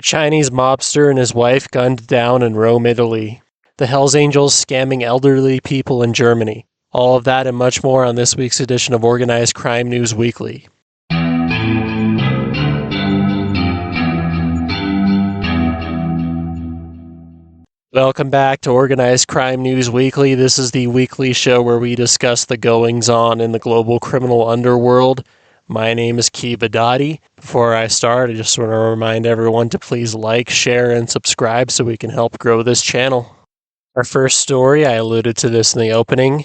A Chinese mobster and his wife gunned down in Rome, Italy. The Hells Angels scamming elderly people in Germany. All of that and much more on this week's edition of Organized Crime News Weekly. Welcome back to Organized Crime News Weekly. This is the weekly show where we discuss the goings-on in the global criminal underworld. My name is Kiva Dottie. Before I start, I just want to remind everyone to please like, share, and subscribe so we can help grow this channel. Our first story, I alluded to this in the opening.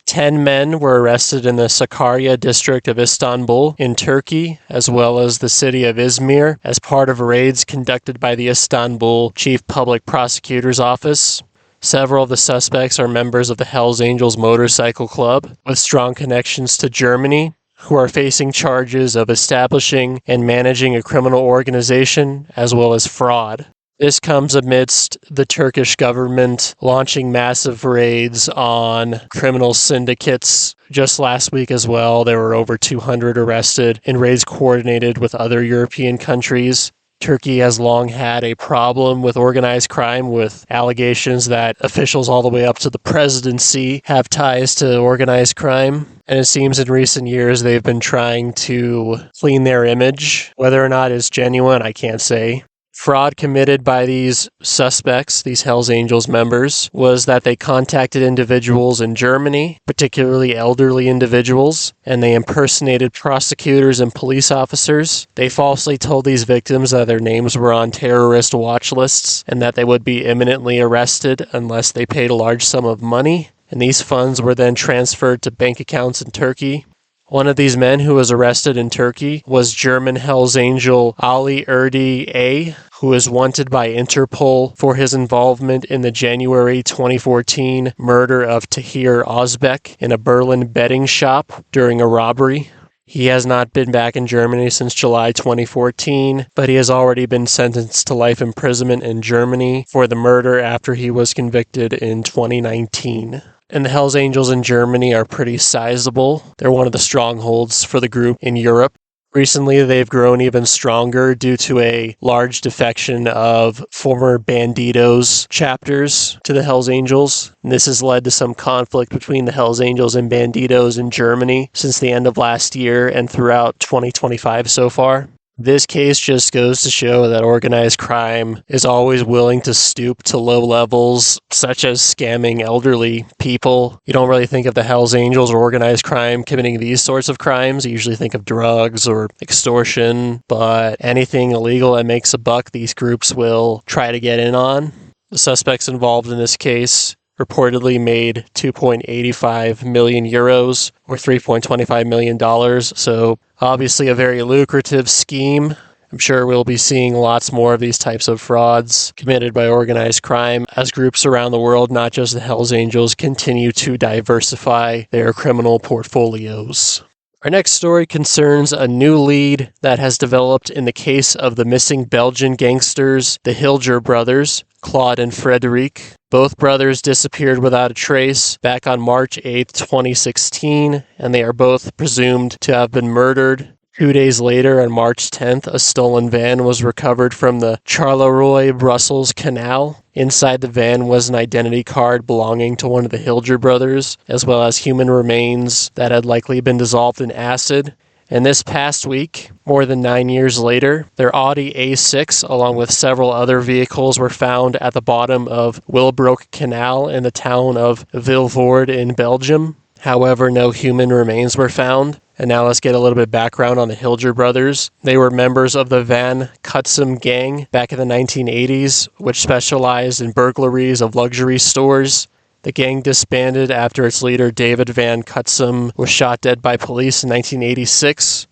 10 men were arrested in the Sakarya district of Istanbul in Turkey, as well as the city of Izmir, as part of raids conducted by the Istanbul Chief Public Prosecutor's Office. Several of the suspects are members of the Hells Angels Motorcycle Club, with strong connections to Germany, who are facing charges of establishing and managing a criminal organization, as well as fraud. This comes amidst the Turkish government launching massive raids on criminal syndicates. Just last week as well, there were over 200 arrested in raids coordinated with other European countries. Turkey has long had a problem with organized crime, with allegations that officials all the way up to the presidency have ties to organized crime. And it seems in recent years they've been trying to clean their image. Whether or not it's genuine, I can't say. Fraud committed by these suspects, these Hells Angels members, was that they contacted individuals in Germany, particularly elderly individuals, and they impersonated prosecutors and police officers. They falsely told these victims that their names were on terrorist watch lists and that they would be imminently arrested unless they paid a large sum of money, and these funds were then transferred to bank accounts in Turkey. One of these men who was arrested in Turkey was German Hells Angel Ali Erdi A., who is wanted by Interpol for his involvement in the January 2014 murder of Tahir Ozbek in a Berlin betting shop during a robbery. He has not been back in Germany since July 2014, but he has already been sentenced to life imprisonment in Germany for the murder after he was convicted in 2019. And the Hells Angels in Germany are pretty sizable. They're one of the strongholds for the group in Europe. Recently, they've grown even stronger due to a large defection of former Bandidos chapters to the Hells Angels. And this has led to some conflict between the Hells Angels and Bandidos in Germany since the end of last year and throughout 2025 so far. This case just goes to show that organized crime is always willing to stoop to low levels, such as scamming elderly people. You don't really think of the Hells Angels or organized crime committing these sorts of crimes. You usually think of drugs or extortion, but anything illegal that makes a buck, these groups will try to get in on. The suspects involved in this case reportedly made 2.85 million euros or $3.25 million. So obviously a very lucrative scheme. I'm sure we'll be seeing lots more of these types of frauds committed by organized crime as groups around the world, not just the Hells Angels, continue to diversify their criminal portfolios. Our next story concerns a new lead that has developed in the case of the missing Belgian gangsters, the Hilder Brothers, Claude and Frederic. Both brothers disappeared without a trace back on March 8, 2016, and they are both presumed to have been murdered. 2 days later, on March 10th, a stolen van was recovered from the Charleroi Brussels Canal. Inside the van was an identity card belonging to one of the Hilder brothers, as well as human remains that had likely been dissolved in acid. And this past week, more than 9 years later, their Audi A6, along with several other vehicles, were found at the bottom of Willebroek Canal in the town of Vilvoorde in Belgium. However, no human remains were found. And now let's get a little bit of background on the Hilder brothers. They were members of the Van Cutsem gang back in the 1980s, which specialized in burglaries of luxury stores. The gang disbanded after its leader, David Van Cutsem, was shot dead by police in 1986.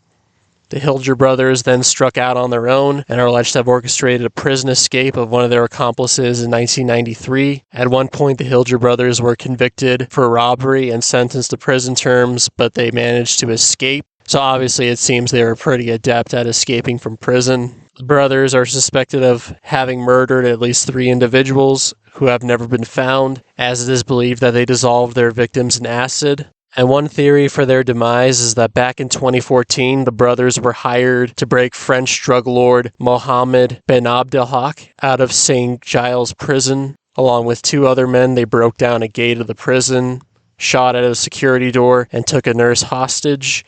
The Hilder brothers then struck out on their own and are alleged to have orchestrated a prison escape of one of their accomplices in 1993. At one point, the Hilder brothers were convicted for robbery and sentenced to prison terms, but they managed to escape. So obviously it seems they were pretty adept at escaping from prison. The brothers are suspected of having murdered at least 3 individuals who have never been found, as it is believed that they dissolved their victims in acid. And one theory for their demise is that back in 2014, the brothers were hired to break French drug lord Mohammed Ben Abdelhak out of St. Giles prison. Along with 2 other men, they broke down a gate of the prison, shot at a security door, and took a nurse hostage.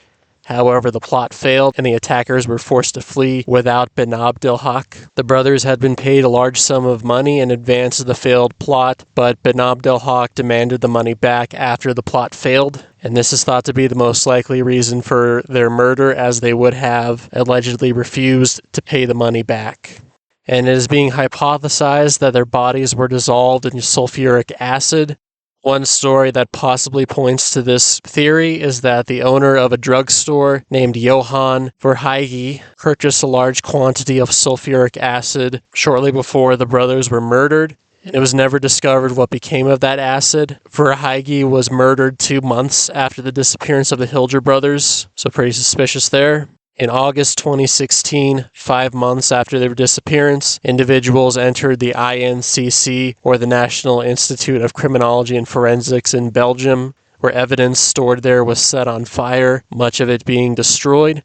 However, the plot failed, and the attackers were forced to flee without Ben Abdelhak. The brothers had been paid a large sum of money in advance of the failed plot, but Ben Abdelhak demanded the money back after the plot failed, and this is thought to be the most likely reason for their murder, as they would have allegedly refused to pay the money back. And it is being hypothesized that their bodies were dissolved in sulfuric acid. One story that possibly points to this theory is that the owner of a drugstore named Johann Verheige purchased a large quantity of sulfuric acid shortly before the brothers were murdered, and it was never discovered what became of that acid. Verheige was murdered 2 months after the disappearance of the Hilder brothers, so pretty suspicious there. In August 2016, 5 months after their disappearance, individuals entered the INCC, or the National Institute of Criminology and Forensics in Belgium, where evidence stored there was set on fire, much of it being destroyed.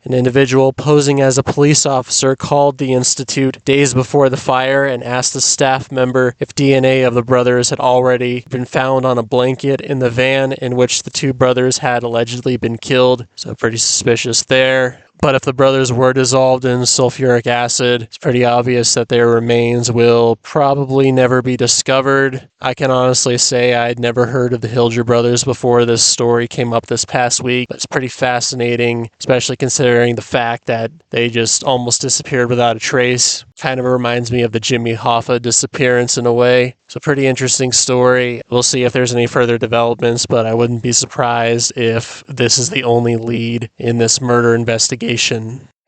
An individual posing as a police officer called the institute days before the fire and asked a staff member if DNA of the brothers had already been found on a blanket in the van in which the 2 brothers had allegedly been killed. So pretty suspicious there. But if the brothers were dissolved in sulfuric acid, it's pretty obvious that their remains will probably never be discovered. I can honestly say I'd never heard of the Hilder brothers before this story came up this past week, but it's pretty fascinating, especially considering the fact that they just almost disappeared without a trace. Kind of reminds me of the Jimmy Hoffa disappearance in a way. It's a pretty interesting story. We'll see if there's any further developments, but I wouldn't be surprised if this is the only lead in this murder investigation.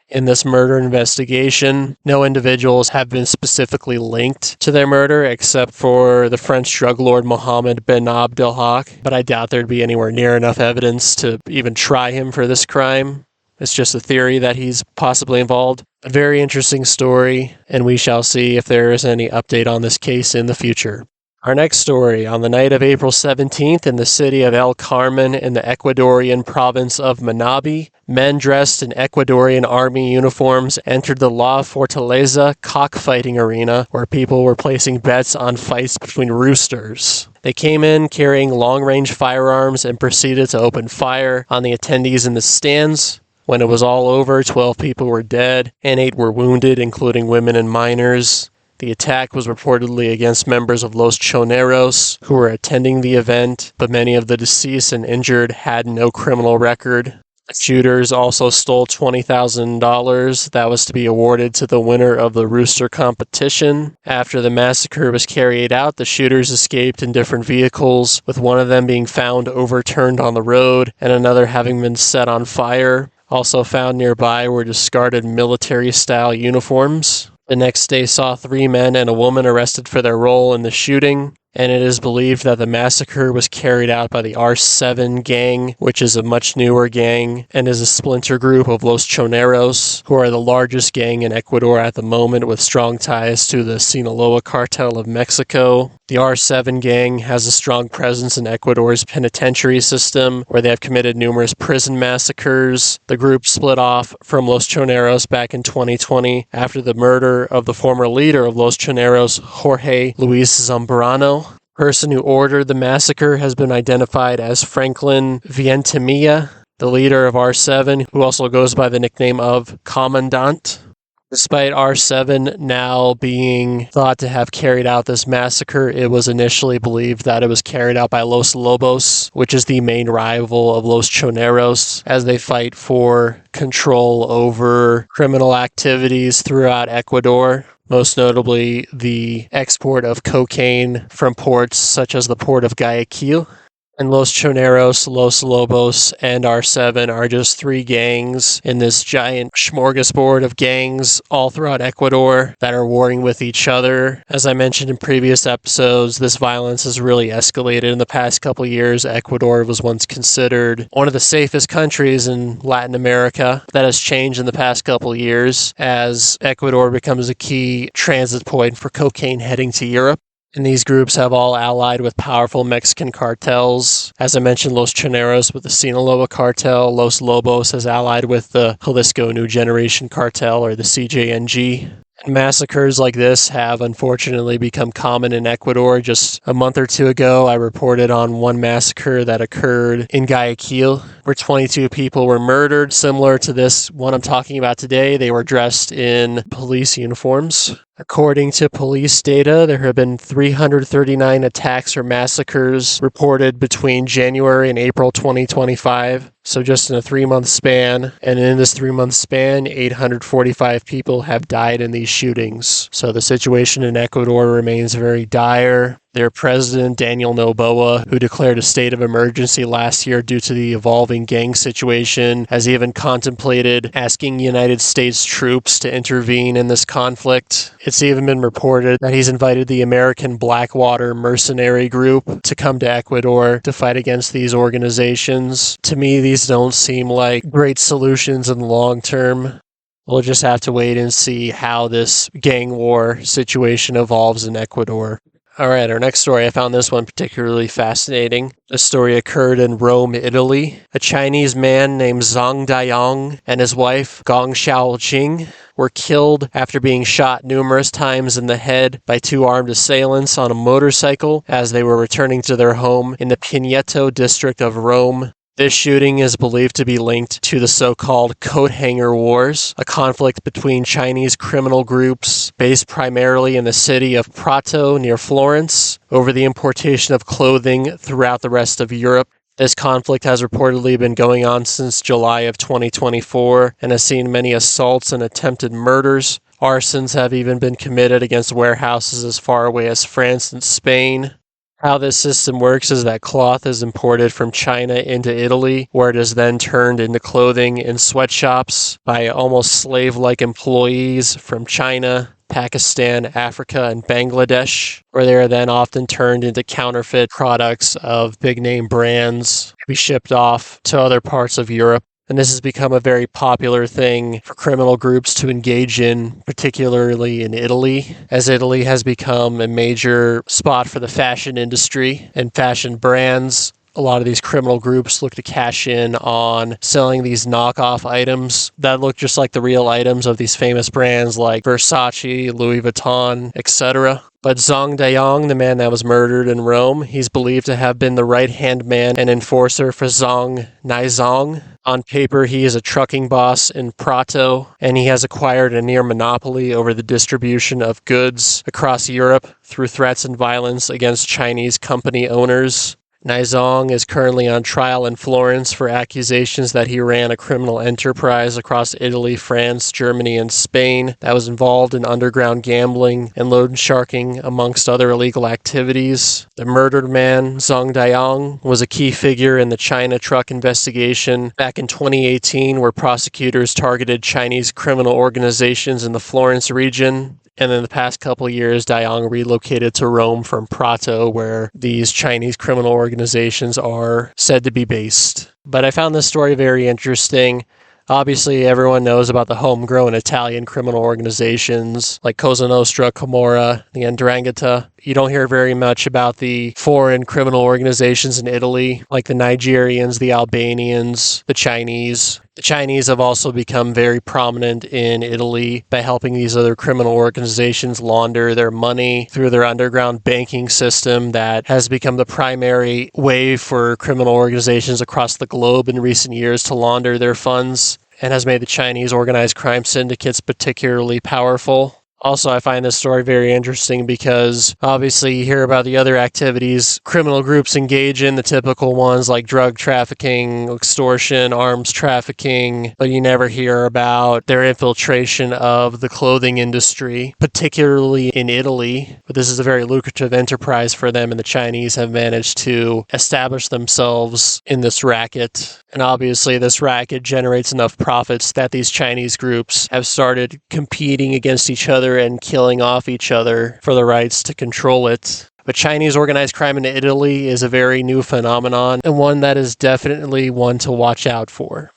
In this murder investigation, no individuals have been specifically linked to their murder except for the French drug lord Mohammed Ben Abdelhak, but I doubt there'd be anywhere near enough evidence to even try him for this crime. It's just a theory that he's possibly involved. A very interesting story, and we shall see if there is any update on this case in the future. Our next story, on the night of April 17th in the city of El Carmen in the Ecuadorian province of Manabí, men dressed in Ecuadorian army uniforms entered the La Fortaleza cockfighting arena where people were placing bets on fights between roosters. They came in carrying long-range firearms and proceeded to open fire on the attendees in the stands. When it was all over, 12 people were dead and 8 were wounded, including women and minors. The attack was reportedly against members of Los Choneros who were attending the event, but many of the deceased and injured had no criminal record. The shooters also stole $20,000 that was to be awarded to the winner of the rooster competition. After the massacre was carried out, the shooters escaped in different vehicles, with one of them being found overturned on the road and another having been set on fire. Also found nearby were discarded military-style uniforms. The next day saw 3 men and a woman arrested for their role in the shooting, and it is believed that the massacre was carried out by the R7 gang, which is a much newer gang and is a splinter group of Los Choneros, who are the largest gang in Ecuador at the moment with strong ties to the Sinaloa cartel of Mexico. The R7 gang has a strong presence in Ecuador's penitentiary system, where they have committed numerous prison massacres. The group split off from Los Choneros back in 2020 after the murder of the former leader of Los Choneros, Jorge Luis Zambrano. The person who ordered the massacre has been identified as Franklin Vientimilla, the leader of R7, who also goes by the nickname of Commandant. Despite R7 now being thought to have carried out this massacre, it was initially believed that it was carried out by Los Lobos, which is the main rival of Los Choneros, as they fight for control over criminal activities throughout Ecuador. Most notably, the export of cocaine from ports such as the port of Guayaquil. And Los Choneros, Los Lobos, and R7 are just 3 gangs in this giant smorgasbord of gangs all throughout Ecuador that are warring with each other. As I mentioned in previous episodes, this violence has really escalated in the past couple years. Ecuador was once considered one of the safest countries in Latin America. That has changed in the past couple years as Ecuador becomes a key transit point for cocaine heading to Europe. And these groups have all allied with powerful Mexican cartels. As I mentioned, Los Choneros with the Sinaloa cartel. Los Lobos has allied with the Jalisco New Generation cartel, or the CJNG. And massacres like this have unfortunately become common in Ecuador. Just a month or two ago, I reported on one massacre that occurred in Guayaquil, where 22 people were murdered. Similar to this one I'm talking about today, they were dressed in police uniforms. According to police data, there have been 339 attacks or massacres reported between January and April 2025. So just in a 3-month span. And in this 3-month span, 845 people have died in these shootings. So the situation in Ecuador remains very dire. Their president, Daniel Noboa, who declared a state of emergency last year due to the evolving gang situation, has even contemplated asking United States troops to intervene in this conflict. It's even been reported that he's invited the American Blackwater mercenary group to come to Ecuador to fight against these organizations. To me, these don't seem like great solutions in the long term. We'll just have to wait and see how this gang war situation evolves in Ecuador. All right, our next story, I found this one particularly fascinating. The story occurred in Rome, Italy. A Chinese man named Zhang Dayong and his wife, Gong Xiaojing, were killed after being shot numerous times in the head by 2 armed assailants on a motorcycle as they were returning to their home in the Pineto district of Rome. This shooting is believed to be linked to the so-called coat hanger wars, a conflict between Chinese criminal groups based primarily in the city of Prato near Florence over the importation of clothing throughout the rest of Europe. This conflict has reportedly been going on since July of 2024 and has seen many assaults and attempted murders. Arsons have even been committed against warehouses as far away as France and Spain. How this system works is that cloth is imported from China into Italy, where it is then turned into clothing in sweatshops by almost slave-like employees from China, Pakistan, Africa, and Bangladesh, where they are then often turned into counterfeit products of big-name brands to be shipped off to other parts of Europe. And this has become a very popular thing for criminal groups to engage in, particularly in Italy, as Italy has become a major spot for the fashion industry and fashion brands. A lot of these criminal groups look to cash in on selling these knockoff items that look just like the real items of these famous brands like Versace, Louis Vuitton, etc. But Zhang Dayong, the man that was murdered in Rome, he's believed to have been the right-hand man and enforcer for Zhang Naizong. On paper, he is a trucking boss in Prato, and he has acquired a near monopoly over the distribution of goods across Europe through threats and violence against Chinese company owners. Naizong is currently on trial in Florence for accusations that he ran a criminal enterprise across Italy, France, Germany, and Spain that was involved in underground gambling and loan sharking, amongst other illegal activities. The murdered man, Zhang Dayong, was a key figure in the China truck investigation back in 2018, where prosecutors targeted Chinese criminal organizations in the Florence region. And in the past couple of years, Dayong relocated to Rome from Prato, where these Chinese criminal organizations are said to be based. But I found this story very interesting. Obviously, everyone knows about the homegrown Italian criminal organizations like Cosa Nostra, Camorra, the 'Ndrangheta. You don't hear very much about the foreign criminal organizations in Italy, like the Nigerians, the Albanians, the Chinese. The Chinese have also become very prominent in Italy by helping these other criminal organizations launder their money through their underground banking system that has become the primary way for criminal organizations across the globe in recent years to launder their funds, and has made the Chinese organized crime syndicates particularly powerful. Also, I find this story very interesting because obviously you hear about the other activities criminal groups engage in, the typical ones like drug trafficking, extortion, arms trafficking, but you never hear about their infiltration of the clothing industry, particularly in Italy. But this is a very lucrative enterprise for them, and the Chinese have managed to establish themselves in this racket. And obviously this racket generates enough profits that these Chinese groups have started competing against each other and killing off each other for the rights to control it. But Chinese organized crime in Italy is a very new phenomenon, and one that is definitely one to watch out for.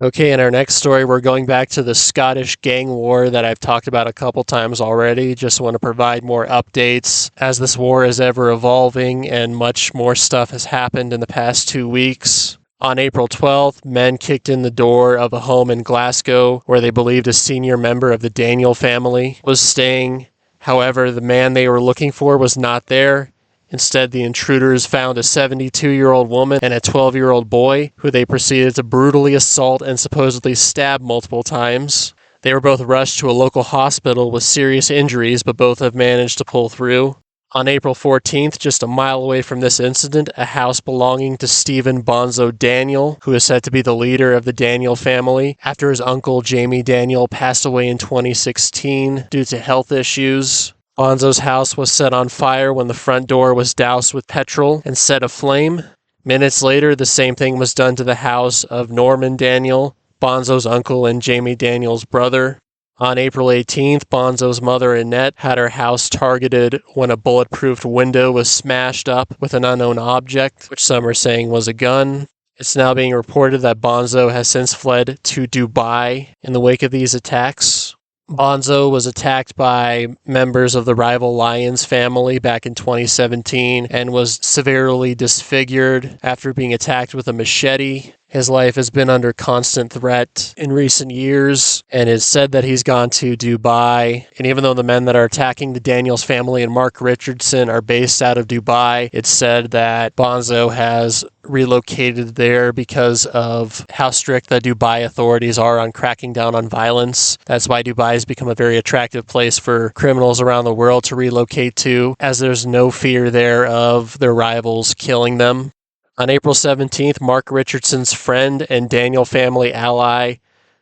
Okay, in our next story, we're going back to the Scottish gang war that I've talked about a couple times already. Just want to provide more updates as this war is ever evolving and much more stuff has happened in the past 2 weeks. On April 12th, men kicked in the door of a home in Glasgow where they believed a senior member of the Daniel family was staying. However, the man they were looking for was not there. Instead, the intruders found a 72-year-old woman and a 12-year-old boy, who they proceeded to brutally assault and supposedly stab multiple times. They were both rushed to a local hospital with serious injuries, but both have managed to pull through. On April 14th, just a mile away from this incident, a house belonging to Stephen Bonzo Daniel, who is said to be the leader of the Daniel family, after his uncle Jamie Daniel passed away in 2016 due to health issues. Bonzo's house was set on fire when the front door was doused with petrol and set aflame. Minutes later, the same thing was done to the house of Norman Daniel, Bonzo's uncle and Jamie Daniel's brother. On April 18th, Bonzo's mother, Annette, had her house targeted when a bulletproof window was smashed up with an unknown object, which some are saying was a gun. It's now being reported that Bonzo has since fled to Dubai in the wake of these attacks. Bonzo was attacked by members of the rival Lyons family back in 2017 and was severely disfigured after being attacked with a machete. His life has been under constant threat in recent years, and it's said that he's gone to Dubai. And even though the men that are attacking the Daniels family and Mark Richardson are based out of Dubai, it's said that Bonzo has relocated there because of how strict the Dubai authorities are on cracking down on violence. That's why Dubai has become a very attractive place for criminals around the world to relocate to, as there's no fear there of their rivals killing them. On April 17th, Mark Richardson's friend and Daniel family ally,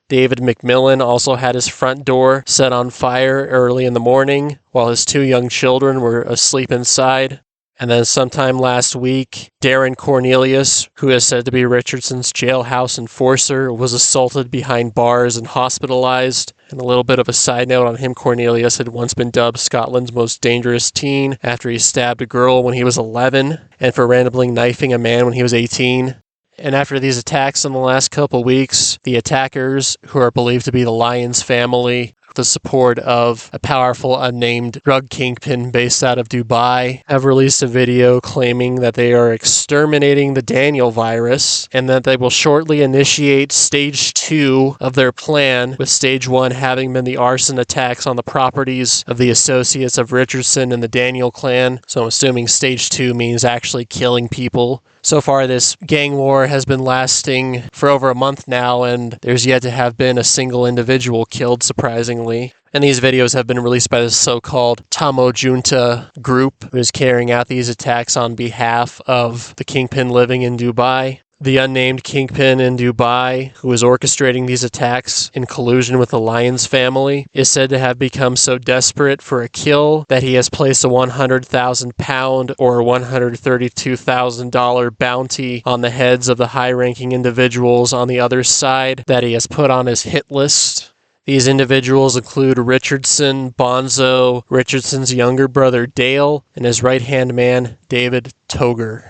David McMillan, also had his front door set on fire early in the morning while his 2 young children were asleep inside. And then sometime last week, Darren Cornelius, who is said to be Richardson's jailhouse enforcer, was assaulted behind bars and hospitalized. And a little bit of a side note on him, Cornelius had once been dubbed Scotland's most dangerous teen after he stabbed a girl when he was 11 and for randomly knifing a man when he was 18. And after these attacks in the last couple weeks, the attackers, who are believed to be the Lyons family, with the support of a powerful unnamed drug kingpin based out of Dubai, have released a video claiming that they are exterminating the Daniel virus and that they will shortly initiate stage 2 of their plan, with stage 1 having been the arson attacks on the properties of the associates of Richardson and the Daniel clan. So I'm assuming stage 2 means actually killing people. So far, this gang war has been lasting for over a month now, and there's yet to have been a single individual killed, surprisingly. And these videos have been released by the so-called Tamo Junta group, who is carrying out these attacks on behalf of the kingpin living in Dubai. The unnamed kingpin in Dubai, who is orchestrating these attacks in collusion with the Lyons family, is said to have become so desperate for a kill that he has placed a £100,000 or $132,000 bounty on the heads of the high-ranking individuals on the other side that he has put on his hit list. These individuals include Richardson, Bonzo, Richardson's younger brother Dale, and his right-hand man, David Toger.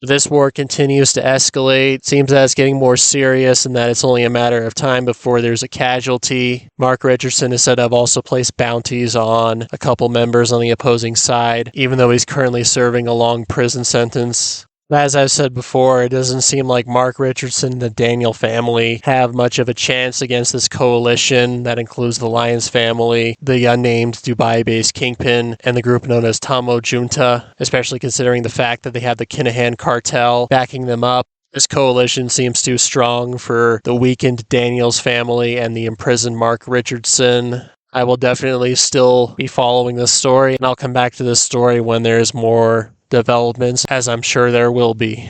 This war continues to escalate. Seems that it's getting more serious and that it's only a matter of time before there's a casualty. Mark Richardson is said to have also placed bounties on a couple members on the opposing side, even though he's currently serving a long prison sentence. As I've said before, it doesn't seem like Mark Richardson and the Daniel family have much of a chance against this coalition that includes the Lyons family, the unnamed Dubai-based kingpin, and the group known as Tamo Junta, especially considering the fact that they have the Kinahan cartel backing them up. This coalition seems too strong for the weakened Daniels family and the imprisoned Mark Richardson. I will definitely still be following this story, and I'll come back to this story when there's more developments, as I'm sure there will be.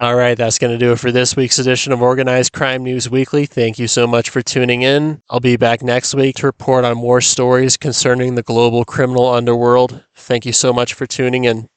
Alright, that's going to do it for this week's edition of Organized Crime News Weekly. Thank you so much for tuning in. I'll be back next week to report on more stories concerning the global criminal underworld. Thank you so much for tuning in.